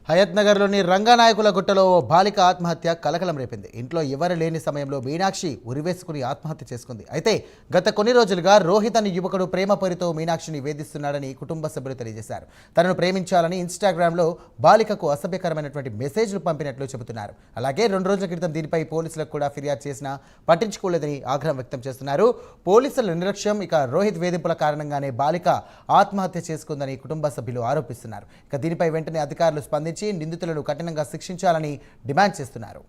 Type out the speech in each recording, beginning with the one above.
హయత్ నగర్లోని రంగనాయకుల గుట్టలో ఓ బాలిక ఆత్మహత్య కలకలం రేపింది. ఇంట్లో ఎవరు లేని సమయంలో మీనాక్షి ఉరివేసుకుని ఆత్మహత్య చేసుకుంది. అయితే గత కొన్ని రోజులుగా రోహిత్ అనే యువకుడు ప్రేమ పేరుతో మీనాక్షిని వేధిస్తున్నాడని కుటుంబ సభ్యులు తెలియజేశారు. తనను ప్రేమించాలని ఇన్స్టాగ్రామ్లో బాలికకు అసభ్యకరమైనటువంటి మెసేజ్లు పంపినట్లు చెబుతున్నారు. అలాగే 2 రోజుల క్రితం దీనిపై పోలీసులకు కూడా ఫిర్యాదు చేసినా పట్టించుకోలేదని ఆగ్రహం వ్యక్తం చేస్తున్నారు. పోలీసుల నిర్లక్ష్యం, ఇక రోహిత్ వేధింపుల కారణంగానే బాలిక ఆత్మహత్య చేసుకుందని కుటుంబ సభ్యులు ఆరోపిస్తున్నారు. ఇక దీనిపై వెంటనే అధికారులు స్పందించి నిందితులను కఠినంగా శిక్షించాలని డిమాండ్ చేస్తున్నారు.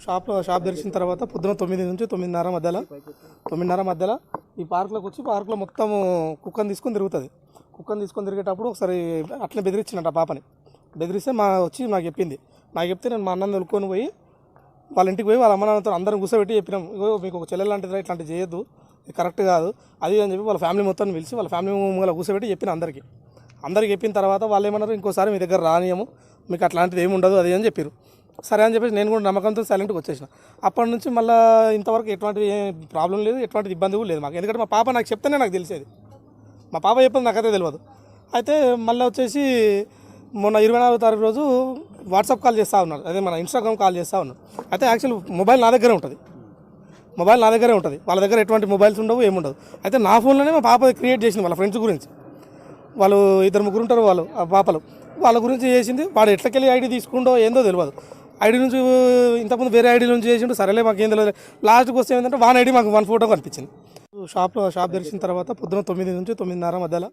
షాప్ తెరిచిన తర్వాత పొద్దున 9 నుంచి 9:30 మధ్యలో ఈ పార్క్లోకి వచ్చి పార్క్లో మొత్తం కుక్కని తీసుకొని తిరుగుతుంది. కుక్కని తీసుకొని తిరిగేటప్పుడు ఒకసారి అట్లనే బెదిరించినట్టు ఆ పాపని బెదిరిస్తే వచ్చి నాకు చెప్పింది. నాకు చెప్తే నేను మా అన్నని తొలుకొని పోయి వాళ్ళ ఇంటికి పోయి వాళ్ళ అమ్మ నాన్నతో అందరం కూర్చోబెట్టి చెప్పినాం, మీకు ఒక చెల్లెలు లాంటిది ఇట్లాంటివి చేయొద్దు, ఇది కరెక్ట్ కాదు అది అని చెప్పి వాళ్ళ ఫ్యామిలీ మొత్తాన్ని పిలిచి వాళ్ళ ఫ్యామిలీ ముంగల కూర్చోబెట్టి చెప్పిన అందరికి చెప్పిన తర్వాత వాళ్ళు ఏమన్నారు, ఇంకోసారి మీ దగ్గర రానియము, మీకు అట్లాంటిది ఏమి ఉండదు అది అని చెప్పారు. సరే అని చెప్పేసి నేను కూడా నమ్మకంతో సైలెంట్గా వచ్చేసిన. అప్పటి నుంచి మళ్ళీ ఇంతవరకు ఎటువంటి ప్రాబ్లం లేదు, ఎటువంటి ఇబ్బంది కూడా లేదు మాకు. ఎందుకంటే మా పాప నాకు చెప్తేనే నాకు తెలిసేది, మా పాప చెప్పేది నాకైతే తెలియదు. అయితే మళ్ళీ వచ్చేసి మొన్న 24వ తారీఖు రోజు వాట్సాప్ కాల్ చేస్తూ ఉన్నారు, అదే మన ఇన్స్టాగ్రామ్ కాల్ చేస్తూ ఉన్నారు. అయితే యాక్చువల్ మొబైల్ నా దగ్గరే ఉంటుంది, వాళ్ళ దగ్గర ఎటువంటి మొబైల్స్ ఉండవు, ఏముండదు. అయితే నా ఫోన్లోనే మా పాప క్రియేట్ చేసింది వాళ్ళ ఫ్రెండ్స్ గురించి. వాళ్ళు 2-3 ఉంటారు వాళ్ళు ఆ పాపలు, వాళ్ళ గురించి చేసింది. వాడు ఎట్లకెళ్ళి ఐడి తీసుకుంటో ఏందో తెలియదు. ఐడి నుంచి ఇంతకుముందు వేరే ఐడి నుంచి చేసిండు, సరేలే మాకు ఏం తెలియదు. లాస్ట్కి వస్తే ఏంటంటే వాన్ ఐడి మాకు 1 ఫోటో కనిపించింది. షాప్ తెరిచిన తర్వాత పొద్దున 9 నుంచి 9:30 మధ్యలో.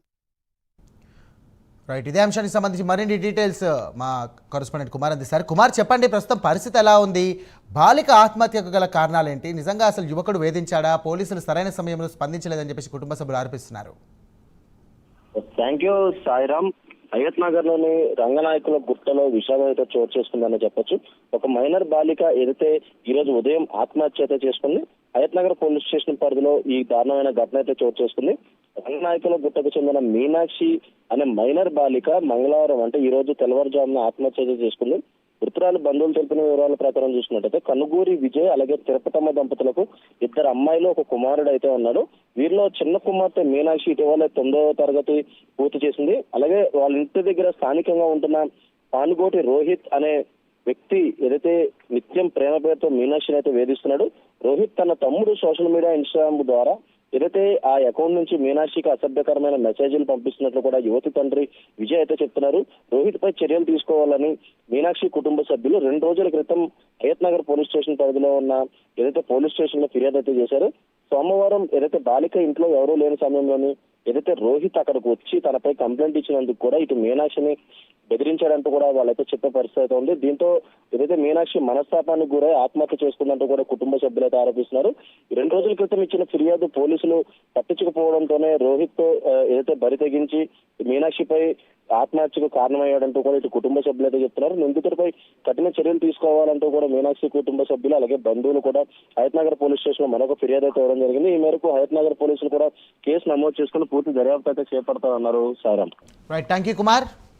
రైట్, ఇదే అంశానికి సంబంధించి మరిన్ని డీటెయిల్స్ మా కరెస్పాండెంట్ కుమార్ అందిస్తారు. కుమార్, చెప్పండి, ప్రస్తుతం పరిస్థితి ఎలా ఉంది? బాలిక ఆత్మహత్యకు గల కారణాలేంటి? నిజంగా అసలు యువకుడు వేధించాడా? పోలీసులు సరైన సమయంలో స్పందించలేదని చెప్పేసి కుటుంబ సభ్యులు ఆరోపిస్తున్నారు. Thank you Sairam. హయత్ నగర్ లోని రంగనాయకుల గుట్టలో విషాదం అయితే చోటు చేసుకుందని చెప్పొచ్చు. ఒక మైనర్ బాలిక ఏదైతే ఈ రోజు ఉదయం ఆత్మహత్య అయితే చేసుకుంది. హయత్ నగర్ పోలీస్ స్టేషన్ పరిధిలో ఈ దారుణమైన ఘటన అయితే చోటు చేసుకుంది. రంగనాయకుల గుట్టకు చెందిన మీనాక్షి అనే మైనర్ బాలిక మంగళవారం అంటే ఈ రోజు తెల్లవారుజామున ఆత్మహత్య అయితే చేసుకుంది. మృతురాలు బంధువులు తెలిపిన వివరాల ప్రకారం చూసినట్టయితే కనుగూరి విజయ్ అలాగే తిరుపతమ్మ దంపతులకు 2 అమ్మాయిలు, 1 కుమారుడు అయితే ఉన్నాడు. వీరిలో చిన్న కుమార్తె మీనాక్షి ఇటీవల 9వ తరగతి పూర్తి చేసింది. అలాగే వాళ్ళ ఇంటి దగ్గర స్థానికంగా ఉంటున్న పానుగోటి రోహిత్ అనే వ్యక్తి ఏదైతే నిత్యం ప్రేమ పేరుతో మీనాక్షిని అయితే వేధిస్తున్నాడు. రోహిత్ తన తమ్ముడు సోషల్ మీడియా ఇన్స్టాగ్రామ్ ద్వారా ఏదైతే ఆ అకౌంట్ నుంచి మీనాక్షికి అసభ్యకరమైన మెసేజ్లు పంపిస్తున్నట్లు కూడా యువతి తండ్రి విజయ్ అయితే చెప్తున్నారు. రోహిత్ పై చర్యలు తీసుకోవాలని మీనాక్షి కుటుంబ సభ్యులు 2 రోజుల క్రితం హయత్ నగర్ పోలీస్ స్టేషన్ పరిధిలో ఉన్న ఏదైతే పోలీస్ స్టేషన్ లో ఫిర్యాదు అయితే చేశారు. సోమవారం ఏదైతే బాలిక ఇంట్లో ఎవరూ లేని సమయంలోని ఏదైతే రోహిత్ అక్కడికి వచ్చి తనపై కంప్లైంట్ ఇచ్చినందుకు కూడా ఇటు మీనాక్షిని బెదిరించాడంటూ కూడా వాళ్ళైతే చెప్పే పరిస్థితి అయితే ఉంది. దీంతో ఏదైతే మీనాక్షి మనస్తాపానికి గురై ఆత్మహత్య చేసుకుందంటూ కూడా కుటుంబ సభ్యులు అయితే ఆరోపిస్తున్నారు. 2 రోజుల క్రితం ఇచ్చిన ఫిర్యాదు పోలీసులు పట్టించుకుపోవడంతోనే రోహిత్ ఏదైతే బరి తెగించి మీనాక్షిపై ఆత్మహత్యకు కారణమయ్యాడంటూ కూడా ఇటు కుటుంబ సభ్యులు అయితే చెప్తున్నారు. నిందితుడిపై కఠిన చర్యలు తీసుకోవాలంటూ కూడా మీనాక్షి కుటుంబ సభ్యులు అలాగే బంధువులు కూడా హయత్ నగర్ పోలీస్ స్టేషన్ లో మరొక ఫిర్యాదు అయితే ఇవ్వడం జరిగింది. ఈ మేరకు హయత్ నగర్ పోలీసులు కూడా కేసు నమోదు చేసుకుని పూర్తి దర్యాప్తు అయితే చేపడతామన్నారు. Sairam. Right, thank you Kumar.